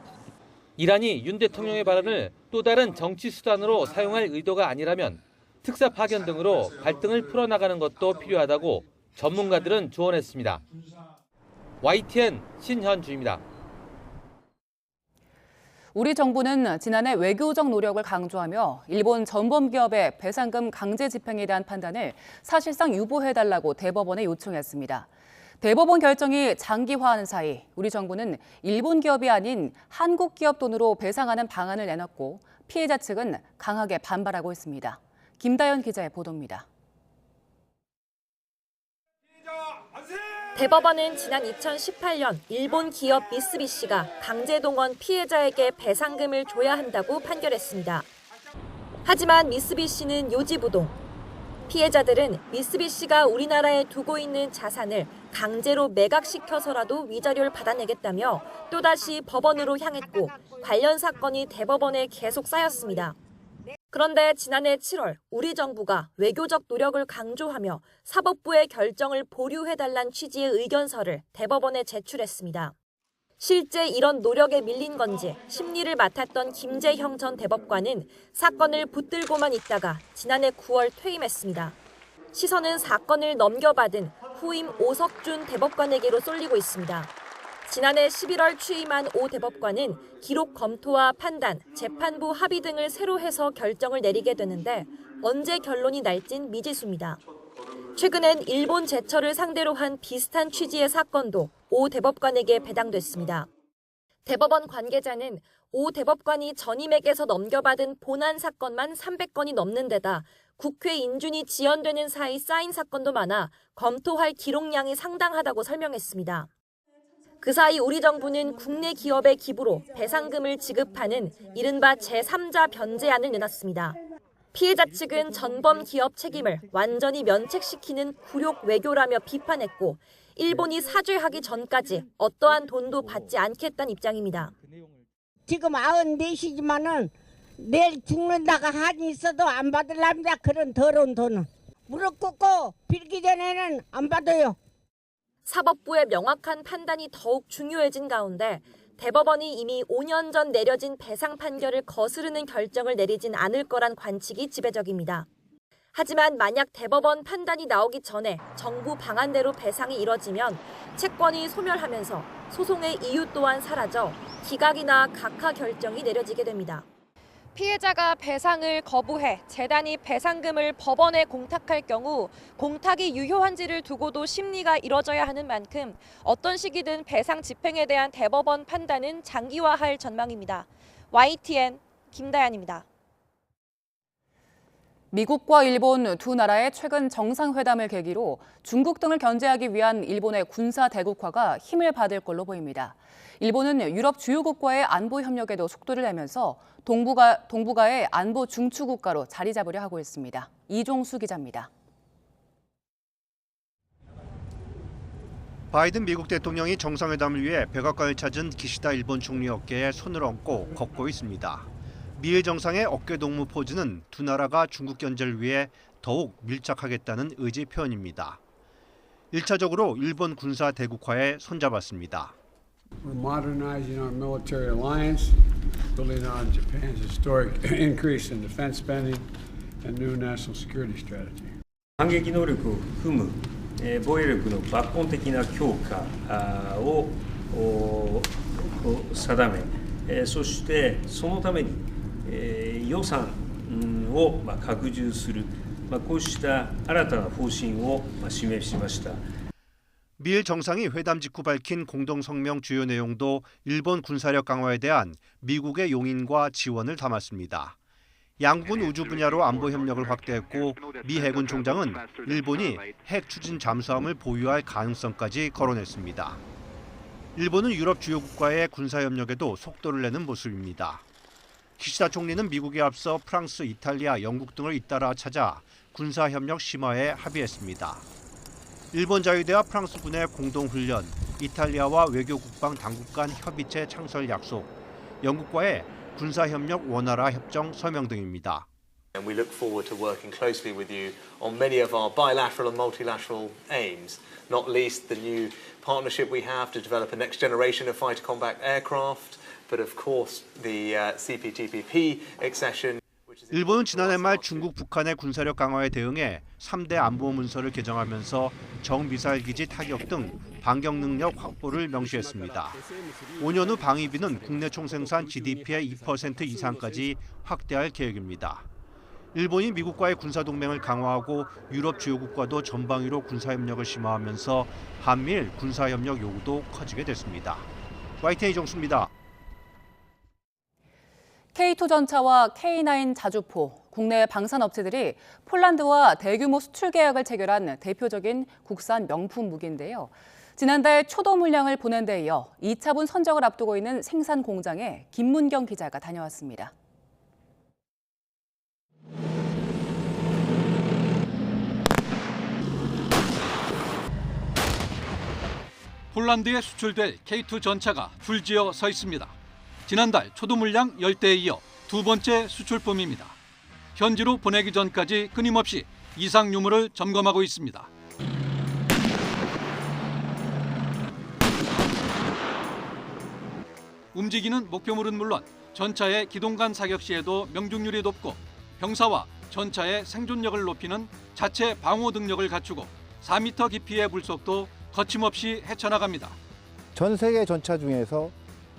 이란이 윤 대통령의 발언을 또 다른 정치 수단으로 사용할 의도가 아니라면 특사 파견 등으로 갈등을 풀어나가는 것도 필요하다고 전문가들은 조언했습니다. YTN 신현주입니다. 우리 정부는 지난해 외교적 노력을 강조하며 일본 전범기업의 배상금 강제 집행에 대한 판단을 사실상 유보해달라고 대법원에 요청했습니다. 대법원 결정이 장기화하는 사이 우리 정부는 일본 기업이 아닌 한국 기업 돈으로 배상하는 방안을 내놨고 피해자 측은 강하게 반발하고 있습니다. 김다연 기자의 보도입니다. 대법원은 지난 2018년 일본 기업 미쓰비시가 강제동원 피해자에게 배상금을 줘야 한다고 판결했습니다. 하지만 미쓰비시는 요지부동. 피해자들은 미쓰비시가 우리나라에 두고 있는 자산을 강제로 매각시켜서라도 위자료를 받아내겠다며 또다시 법원으로 향했고 관련 사건이 대법원에 계속 쌓였습니다. 그런데 지난해 7월 우리 정부가 외교적 노력을 강조하며 사법부의 결정을 보류해달란 취지의 의견서를 대법원에 제출했습니다. 실제 이런 노력에 밀린 건지 심리를 맡았던 김재형 전 대법관은 사건을 붙들고만 있다가 지난해 9월 퇴임했습니다. 시선은 사건을 넘겨받은 후임 오석준 대법관에게로 쏠리고 있습니다. 지난해 11월 취임한 오 대법관은 기록 검토와 판단, 재판부 합의 등을 새로 해서 결정을 내리게 되는데 언제 결론이 날진 미지수입니다. 최근엔 일본 제철을 상대로 한 비슷한 취지의 사건도 오 대법관에게 배당됐습니다. 대법원 관계자는 오 대법관이 전임에게서 넘겨받은 본안 사건만 300건이 넘는 데다 국회 인준이 지연되는 사이 쌓인 사건도 많아 검토할 기록량이 상당하다고 설명했습니다. 그 사이 우리 정부는 국내 기업의 기부로 배상금을 지급하는 이른바 제3자 변제안을 내놨습니다. 피해자 측은 전범 기업 책임을 완전히 면책시키는 굴욕 외교라며 비판했고 일본이 사죄하기 전까지 어떠한 돈도 받지 않겠다는 입장입니다. 지금 94시지만은 내일 죽는다가 한이 있어도 안 받으랍니다. 그런 더러운 돈은. 무릎 꿇고 빌기 전에는 안 받아요. 사법부의 명확한 판단이 더욱 중요해진 가운데 대법원이 이미 5년 전 내려진 배상 판결을 거스르는 결정을 내리진 않을 거란 관측이 지배적입니다. 하지만 만약 대법원 판단이 나오기 전에 정부 방안대로 배상이 이뤄지면 채권이 소멸하면서 소송의 이유 또한 사라져 기각이나 각하 결정이 내려지게 됩니다. 피해자가 배상을 거부해 재단이 배상금을 법원에 공탁할 경우 공탁이 유효한지를 두고도 심리가 이뤄져야 하는 만큼 어떤 시기든 배상 집행에 대한 대법원 판단은 장기화할 전망입니다. YTN 김다연입니다. 미국과 일본 두 나라의 최근 정상회담을 계기로 중국 등을 견제하기 위한 일본의 군사 대국화가 힘을 받을 걸로 보입니다. 일본은 유럽 주요국과의 안보 협력에도 속도를 내면서 동북아의 안보 중추국가로 자리 잡으려 하고 있습니다. 이종수 기자입니다. 바이든 미국 대통령이 정상회담을 위해 백악관을 찾은 기시다 일본 총리 어깨에 손을 얹고 걷고 있습니다. 미일 정상의 어깨 동무 포즈는 두 나라가 중국 견제를 위해 더욱 밀착하겠다는 의지 표현입니다. 1차적으로 일본 군사 대국화에 손잡았습니다. We're modernizing our military alliance, building on Japan's historic increase in defense spending and new national security strategy. 反撃能力を含む防衛力の抜本的な強化を定め、そしてそのために予算を拡充する、こうした新たな方針を示しました。 미일 정상이 회담 직후 밝힌 공동성명 주요 내용도 일본 군사력 강화에 대한 미국의 용인과 지원을 담았습니다. 양국은 우주 분야로 안보 협력을 확대했고 미 해군 총장은 일본이 핵 추진 잠수함을 보유할 가능성까지 거론했습니다. 일본은 유럽 주요 국가의 군사 협력에도 속도를 내는 모습입니다. 기시다 총리는 미국에 앞서 프랑스, 이탈리아, 영국 등을 잇따라 찾아 군사 협력 심화에 합의했습니다. 일본 자유대와 프랑스군의 공동훈련, 이탈리아와 외교 국방 당국 간 협의체 창설 약속, 영국과의 군사협력 원활화 협정 서명 등입니다. And we look forward to working closely with you on many of our bilateral and multilateral aims, not least the new partnership we have to develop a next generation of fighter combat aircraft, but of course the CPTPP accession. 일본은 지난해 말 중국, 북한의 군사력 강화에 대응해 3대 안보 문서를 개정하면서 정미사일 기지 타격 등 반격 능력 확보를 명시했습니다. 5년 후 방위비는 국내 총생산 GDP의 2% 이상까지 확대할 계획입니다. 일본이 미국과의 군사동맹을 강화하고 유럽 주요국과도 전방위로 군사협력을 심화하면서 한미일 군사협력 요구도 커지게 됐습니다. YTN 이종수입니다. K2 전차와 K9 자주포, 국내 방산업체들이 폴란드와 대규모 수출 계약을 체결한 대표적인 국산 명품 무기인데요. 지난달 초도 물량을 보낸 데 이어 2차분 선적을 앞두고 있는 생산 공장에 김문경 기자가 다녀왔습니다. 폴란드에 수출될 K2 전차가 줄지어 서 있습니다. 지난달 초도 물량 10대에 이어 두 번째 수출품입니다. 현지로 보내기 전까지 끊임없이 이상 유무를 점검하고 있습니다. 움직이는 목표물은 물론 전차의 기동간 사격 시에도 명중률이 높고 병사와 전차의 생존력을 높이는 자체 방호 능력을 갖추고 4m 깊이의 물속도 거침없이 헤쳐나갑니다. 전 세계 전차 중에서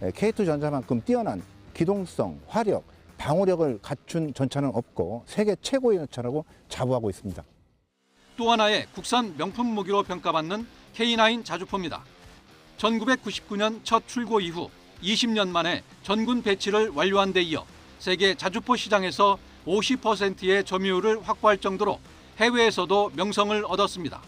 K2 전차만큼 뛰어난 기동성, 화력, 방호력을 갖춘 전차는 없고 세계 최고의 전차라고 자부하고 있습니다. 또 하나의 국산 명품 무기로 평가받는 K9 자주포입니다. 1999년 첫 출고 이후 20년 만에 전군 배치를 완료한 데 이어 세계 자주포 시장에서 50%의 점유율을 확보할 정도로 해외에서도 명성을 얻었습니다.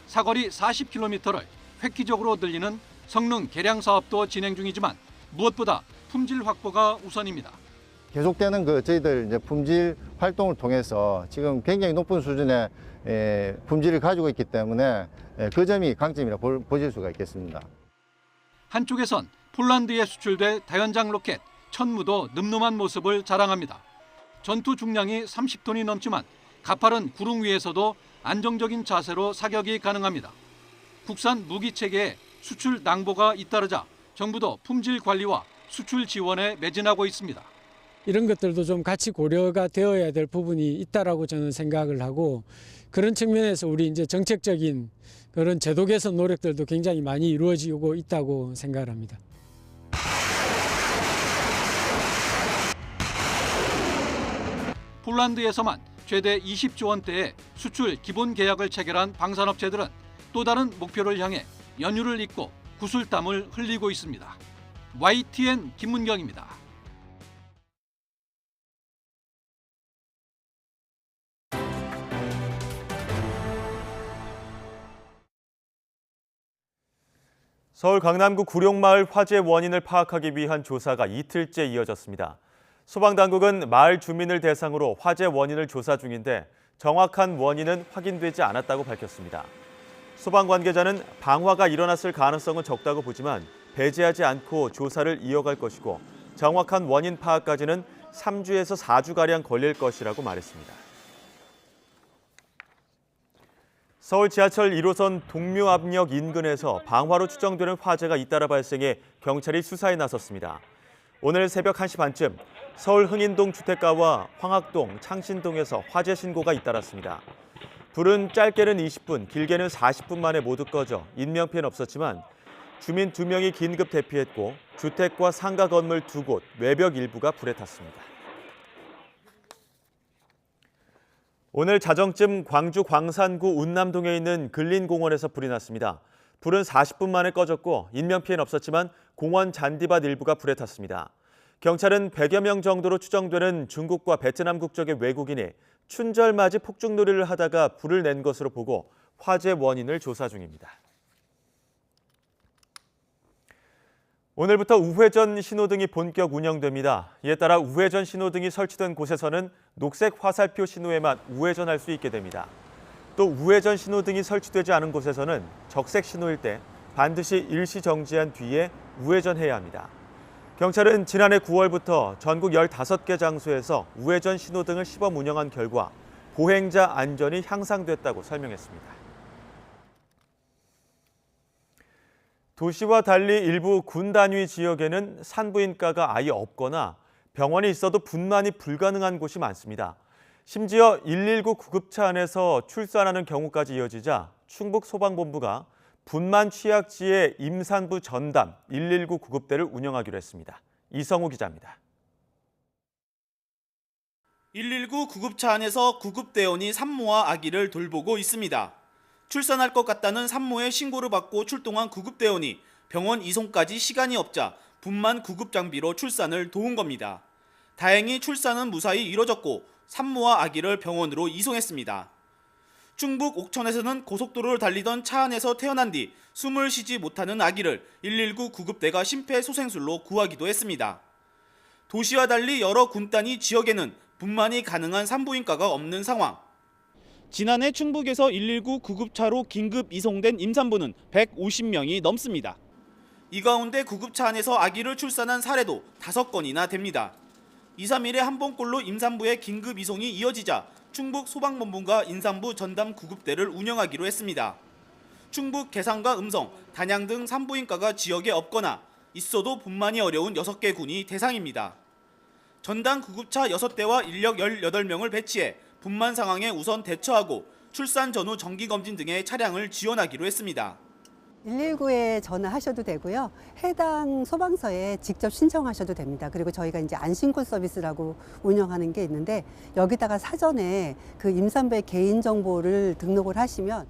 사거리 40km를 획기적으로 늘리는 성능 개량 사업도 진행 중이지만 무엇보다 품질 확보가 우선입니다. 계속되는 저희들 이제 품질 활동을 통해서 지금 굉장히 높은 수준의 품질을 가지고 있기 때문에 그 점이 강점이라 보실 수가 있겠습니다. 한쪽에선 폴란드에 수출될 다연장 로켓 천무도 늠름한 모습을 자랑합니다. 전투 중량이 30톤이 넘지만 가파른 구름 위에서도 안정적인 자세로 사격이 가능합니다. 국산 무기 체계에 수출 낭보가 잇따르자 정부도 품질 관리와 수출 지원에 매진하고 있습니다. 이런 것들도 좀 같이 고려가 되어야 될 부분이 있다라고 저는 생각을 하고, 그런 측면에서 우리 이제 정책적인 그런 제도 개선 노력들도 굉장히 많이 이루어지고 있다고 생각을 합니다. 폴란드에서만 최대 20조 원대의 수출 기본 계약을 체결한 방산업체들은 또 다른 목표를 향해 연휴를 잇고 구슬땀을 흘리고 있습니다. YTN 김문경입니다. 서울 강남구 구룡마을 화재 원인을 파악하기 위한 조사가 이틀째 이어졌습니다. 소방당국은 마을 주민을 대상으로 화재 원인을 조사 중인데 정확한 원인은 확인되지 않았다고 밝혔습니다. 소방 관계자는 방화가 일어났을 가능성은 적다고 보지만 배제하지 않고 조사를 이어갈 것이고 정확한 원인 파악까지는 3주에서 4주가량 걸릴 것이라고 말했습니다. 서울 지하철 1호선 동묘압역 인근에서 방화로 추정되는 화재가 잇따라 발생해 경찰이 수사에 나섰습니다. 오늘 새벽 1시 반쯤 서울 흥인동 주택가와 황학동, 창신동에서 화재 신고가 잇따랐습니다. 불은 짧게는 20분, 길게는 40분 만에 모두 꺼져 인명피해는 없었지만 주민 2명이 긴급 대피했고 주택과 상가 건물 2곳, 외벽 일부가 불에 탔습니다. 오늘 자정쯤 광주 광산구 운남동에 있는 근린공원에서 불이 났습니다. 불은 40분 만에 꺼졌고 인명피해는 없었지만 공원 잔디밭 일부가 불에 탔습니다. 경찰은 100여 명 정도로 추정되는 중국과 베트남 국적의 외국인이 춘절맞이 폭죽놀이를 하다가 불을 낸 것으로 보고 화재 원인을 조사 중입니다. 오늘부터 우회전 신호등이 본격 운영됩니다. 이에 따라 우회전 신호등이 설치된 곳에서는 녹색 화살표 신호에만 우회전할 수 있게 됩니다. 또 우회전 신호등이 설치되지 않은 곳에서는 적색 신호일 때 반드시 일시 정지한 뒤에 우회전해야 합니다. 경찰은 지난해 9월부터 전국 15개 장소에서 우회전 신호등을 시범 운영한 결과 보행자 안전이 향상됐다고 설명했습니다. 도시와 달리 일부 군 단위 지역에는 산부인과가 아예 없거나 병원이 있어도 분만이 불가능한 곳이 많습니다. 심지어 119 구급차 안에서 출산하는 경우까지 이어지자 충북소방본부가 분만 취약지의 임산부 전담 119 구급대를 운영하기로 했습니다. 이성우 기자입니다. 119 구급차 안에서 구급대원이 산모와 아기를 돌보고 있습니다. 출산할 것 같다는 산모의 신고를 받고 출동한 구급대원이 병원 이송까지 시간이 없자 분만 구급 장비로 출산을 도운 겁니다. 다행히 출산은 무사히 이뤄졌고 산모와 아기를 병원으로 이송했습니다. 충북 옥천에서는 고속도로를 달리던 차 안에서 태어난 뒤 숨을 쉬지 못하는 아기를 119 구급대가 심폐소생술로 구하기도 했습니다. 도시와 달리 여러 군 단위 지역에는 분만이 가능한 산부인과가 없는 상황. 지난해 충북에서 119 구급차로 긴급 이송된 임산부는 150명이 넘습니다. 이 가운데 구급차 안에서 아기를 출산한 사례도 5건이나 됩니다. 2, 3일에 한 번꼴로 임산부의 긴급 이송이 이어지자 충북 소방본부가 임산부 전담 구급대를 운영하기로 했습니다. 충북 계산과 음성, 단양 등 산부인과가 지역에 없거나 있어도 분만이 어려운 6개 군이 대상입니다. 전담 구급차 6대와 인력 18명을 배치해 분만 상황에 우선 대처하고 출산 전후 정기검진 등의 차량을 지원하기로 했습니다. 119에 전화하셔도 되고요. 해당 소방서에 직접 신청하셔도 됩니다. 그리고 저희가 이제 안심콜 서비스라고 운영하는 게 있는데 여기다가 사전에 그 임산부의 개인정보를 등록을 하시면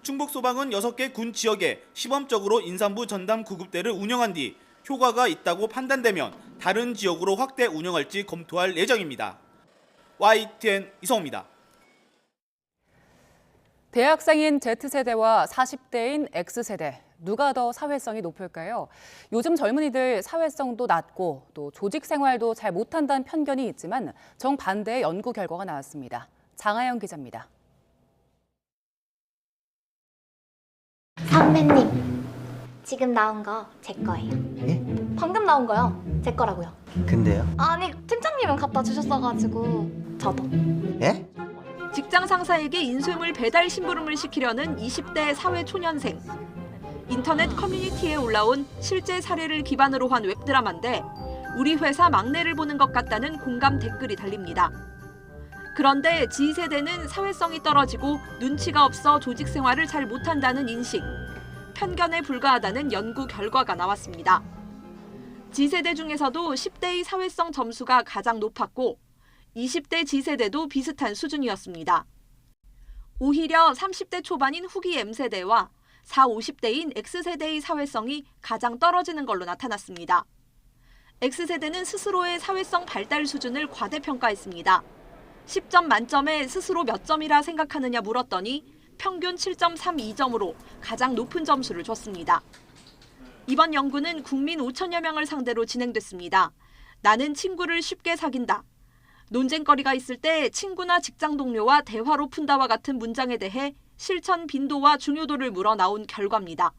충북소방은 6개 군 지역에 시범적으로 임산부 전담 구급대를 운영한 뒤 효과가 있다고 판단되면 다른 지역으로 확대 운영할지 검토할 예정입니다. YTN 이성우입니다. 대학생인 Z세대와 40대인 X세대, 누가 더 사회성이 높을까요? 요즘 젊은이들 사회성도 낮고 또 조직 생활도 잘 못한다는 편견이 있지만 정반대의 연구 결과가 나왔습니다. 장하영 기자입니다. 선배님, 지금 나온 거 제 거예요. 예? 방금 나온 거요. 제 거라고요. 근데요? 아니, 팀장님은 갖다 주셨어가지고 저도. 예? 직장 상사에게 인쇄물 배달 심부름을 시키려는 20대 사회초년생. 인터넷 커뮤니티에 올라온 실제 사례를 기반으로 한 웹드라마인데 우리 회사 막내를 보는 것 같다는 공감 댓글이 달립니다. 그런데 G세대는 사회성이 떨어지고 눈치가 없어 조직 생활을 잘 못한다는 인식, 편견에 불과하다는 연구 결과가 나왔습니다. G세대 중에서도 10대의 사회성 점수가 가장 높았고 20대 G세대도 비슷한 수준이었습니다. 오히려 30대 초반인 후기 M세대와 40, 50대인 X세대의 사회성이 가장 떨어지는 걸로 나타났습니다. X세대는 스스로의 사회성 발달 수준을 과대평가했습니다. 10점 만점에 스스로 몇 점이라 생각하느냐 물었더니 평균 7.32점으로 가장 높은 점수를 줬습니다. 이번 연구는 국민 5천여 명을 상대로 진행됐습니다. 나는 친구를 쉽게 사귄다. 논쟁거리가 있을 때 친구나 직장 동료와 대화로 푼다와 같은 문장에 대해 실천 빈도와 중요도를 물어 나온 결과입니다.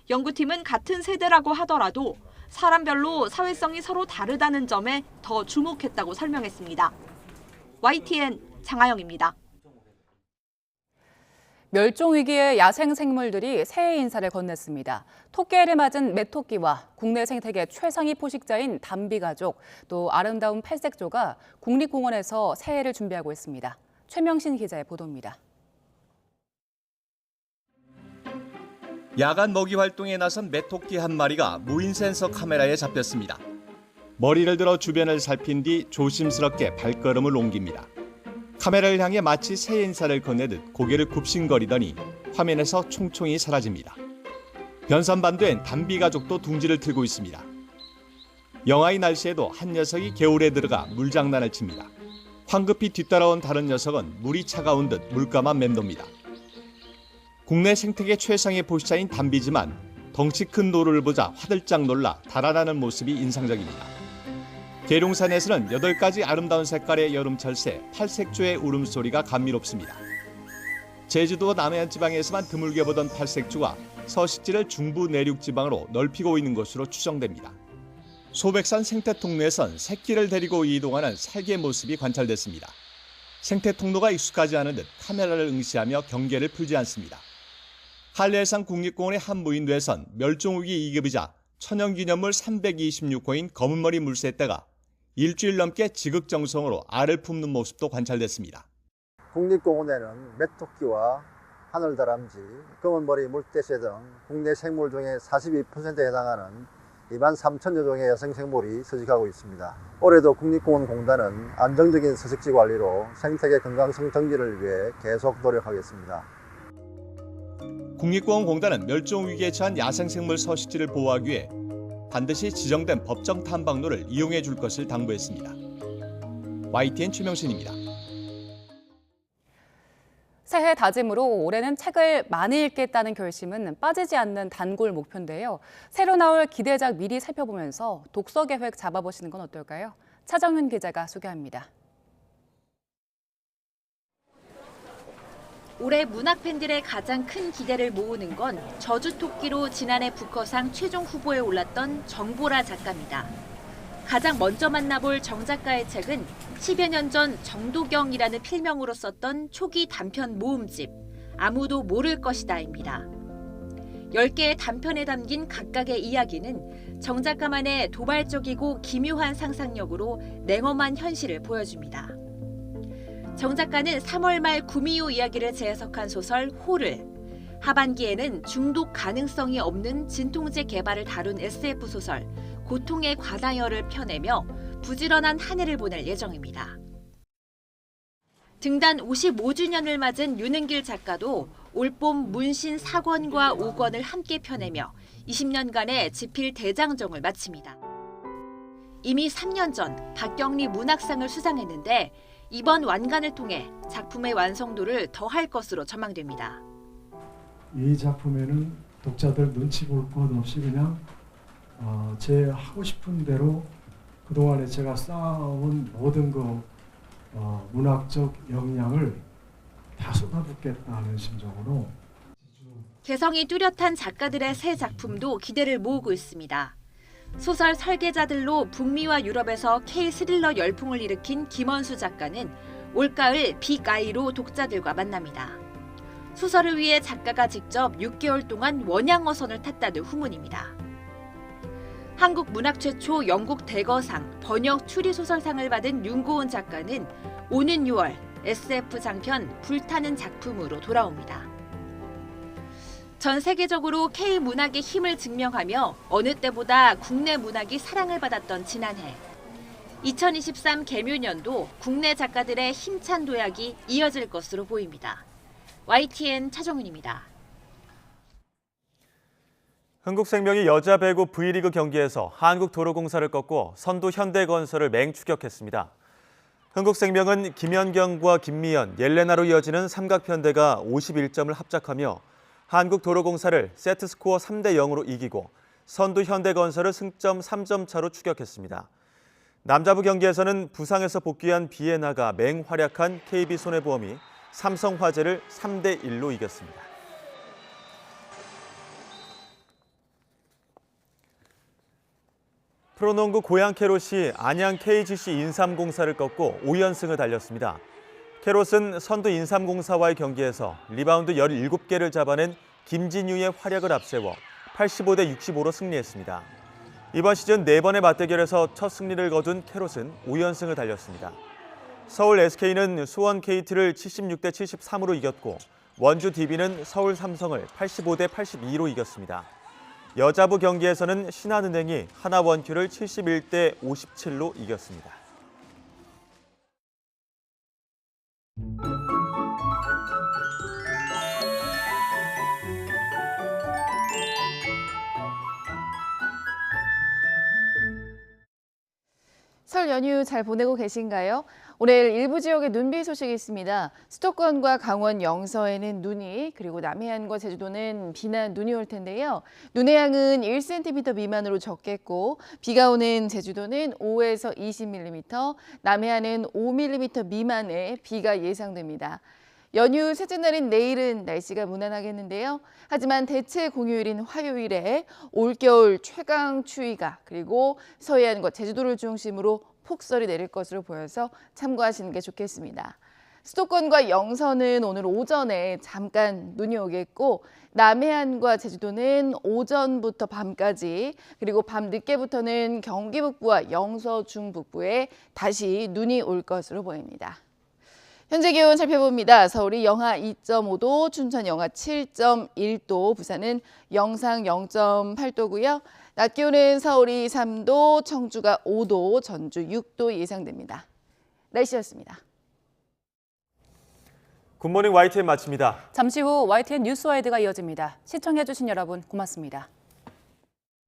연구팀은 같은 세대라고 하더라도 사람별로 사회성이 서로 다르다는 점에 더 주목했다고 설명했습니다. YTN 장하영입니다. 멸종위기의 야생생물들이 새해 인사를 건넸습니다. 토끼해를 맞은 메토끼와 국내 생태계 최상위 포식자인 담비가족, 또 아름다운 팔색조가 국립공원에서 새해를 준비하고 있습니다. 최명신 기자의 보도입니다. 야간 먹이 활동에 나선 메토끼 한 마리가 무인 센서 카메라에 잡혔습니다. 머리를 들어 주변을 살핀 뒤 조심스럽게 발걸음을 옮깁니다. 카메라를 향해 마치 새해 인사를 건네듯 고개를 굽신거리더니 화면에서 총총히 사라집니다. 변선반도엔 담비 가족도 둥지를 틀고 있습니다. 영하의 날씨에도 한 녀석이 개울에 들어가 물장난을 칩니다. 황급히 뒤따라온 다른 녀석은 물이 차가운 듯 물가만 맴돕니다. 국내 생태계 최상의 포식자인 담비지만 덩치 큰 노루를 보자 화들짝 놀라 달아나는 모습이 인상적입니다. 계룡산에서는 8가지 아름다운 색깔의 여름철 새 팔색조의 울음소리가 감미롭습니다. 제주도 남해안 지방에서만 드물게 보던 팔색조가 서식지를 중부 내륙 지방으로 넓히고 있는 것으로 추정됩니다. 소백산 생태통로에선 새끼를 데리고 이동하는 살개 모습이 관찰됐습니다. 생태통로가 익숙하지 않은 듯 카메라를 응시하며 경계를 풀지 않습니다. 한려해상 국립공원의 한 무인도에선 멸종위기 2급이자 천연기념물 326호인 검은머리 물새떼가 일주일 넘게 지극정성으로 알을 품는 모습도 관찰됐습니다. 국립공원에는 메토끼와 하늘다람쥐, 검은머리 물떼새 등 국내 생물 중에 42%에 해당하는 2만 3천여 종의 야생생물이 서식하고 있습니다. 올해도 국립공원공단은 안정적인 서식지 관리로 생태계 건강성 정지를 위해 계속 노력하겠습니다. 국립공원공단은 멸종위기에 처한 야생생물 서식지를 보호하기 위해 반드시 지정된 법정 탐방로를 이용해 줄 것을 당부했습니다. YTN 최명신입니다. 새해 다짐으로 올해는 책을 많이 읽겠다는 결심은 빠지지 않는 단골 목표인데요. 새로 나올 기대작 미리 살펴보면서 독서 계획 잡아보시는 건 어떨까요? 차정윤 기자가 소개합니다. 올해 문학 팬들의 가장 큰 기대를 모으는 건 저주토끼로 지난해 부커상 최종 후보에 올랐던 정보라 작가입니다. 가장 먼저 만나볼 정 작가의 책은 10여 년 전 정도경이라는 필명으로 썼던 초기 단편 모음집 아무도 모를 것이다입니다. 10개의 단편에 담긴 각각의 이야기는 정 작가만의 도발적이고 기묘한 상상력으로 냉엄한 현실을 보여줍니다. 정 작가는 3월 말 구미호 이야기를 재해석한 소설 호를, 하반기에는 중독 가능성이 없는 진통제 개발을 다룬 SF 소설 고통의 과다혈을 펴내며 부지런한 한 해를 보낼 예정입니다. 등단 55주년을 맞은 윤은길 작가도 올봄 문신 4권과 5권을 함께 펴내며 20년간의 지필 대장정을 마칩니다. 이미 3년 전 박경리 문학상을 수상했는데 이번 완간을 통해 작품의 완성도를 더할 것으로 전망됩니다. 이 작품에는 독자들 눈치 볼 것 없이 그냥 제 하고 싶은 대로 그동안에 제가 쌓아온 모든 문학적 역량을 다 쏟아붓겠다는 심정으로 개성이 뚜렷한 작가들의 새 작품도 기대를 모으고 있습니다. 소설 설계자들로 북미와 유럽에서 K-스릴러 열풍을 일으킨 김원수 작가는 올가을 빅아이로 독자들과 만납니다. 소설을 위해 작가가 직접 6개월 동안 원양어선을 탔다는 후문입니다. 한국 문학 최초 영국 대거상 번역 추리소설상을 받은 윤고은 작가는 오는 6월 SF 장편 불타는 작품으로 돌아옵니다. 전 세계적으로 K-문학의 힘을 증명하며 어느 때보다 국내 문학이 사랑을 받았던 지난해. 2023 개묘년도 국내 작가들의 힘찬 도약이 이어질 것으로 보입니다. YTN 차정은입니다. 흥국생명이 여자 배구 V리그 경기에서 한국도로공사를 꺾고 선두 현대건설을 맹추격했습니다. 흥국생명은 김연경과 김미연, 옐레나로 이어지는 삼각편대가 51점을 합작하며 한국도로공사를 세트스코어 3대 0으로 이기고 선두 현대건설을 승점 3점 차로 추격했습니다. 남자부 경기에서는 부상에서 복귀한 비에나가 맹활약한 KB손해보험이 삼성화재를 3대 1로 이겼습니다. 프로농구 고양 캐롯이 안양 KGC 인삼공사를 꺾고 5연승을 달렸습니다. 캐롯은 선두 인삼공사와의 경기에서 리바운드 17개를 잡아낸 김진유의 활약을 앞세워 85대 65로 승리했습니다. 이번 시즌 4번의 맞대결에서 첫 승리를 거둔 캐롯은 5연승을 달렸습니다. 서울 SK는 수원 KT를 76대 73으로 이겼고 원주 DB는 서울 삼성을 85대 82로 이겼습니다. 여자부 경기에서는 신한은행이 하나원큐를 71대 57로 이겼습니다. 설 연휴 잘 보내고 계신가요? 오늘 일부 지역에 눈비 소식이 있습니다. 수도권과 강원 영서에는 눈이, 그리고 남해안과 제주도는 비나 눈이 올 텐데요. 눈의 양은 1cm 미만으로 적겠고 비가 오는 제주도는 5에서 20mm, 남해안은 5mm 미만의 비가 예상됩니다. 연휴 셋째 날인 내일은 날씨가 무난하겠는데요. 하지만 대체 공휴일인 화요일에 올겨울 최강 추위가 그리고 서해안과 제주도를 중심으로 폭설이 내릴 것으로 보여서 참고하시는 게 좋겠습니다. 수도권과 영서는 오늘 오전에 잠깐 눈이 오겠고 남해안과 제주도는 오전부터 밤까지 그리고 밤 늦게부터는 경기 북부와 영서 중북부에 다시 눈이 올 것으로 보입니다. 현재 기온 살펴봅니다. 서울이 영하 2.5도, 춘천 영하 7.1도, 부산은 영상 0.8도고요. 낮 기온은 서울이 3도, 청주가 5도, 전주 6도 예상됩니다. 날씨였습니다. 굿모닝 YTN 마칩니다. 잠시 후 YTN 뉴스와이드가 이어집니다. 시청해주신 여러분 고맙습니다.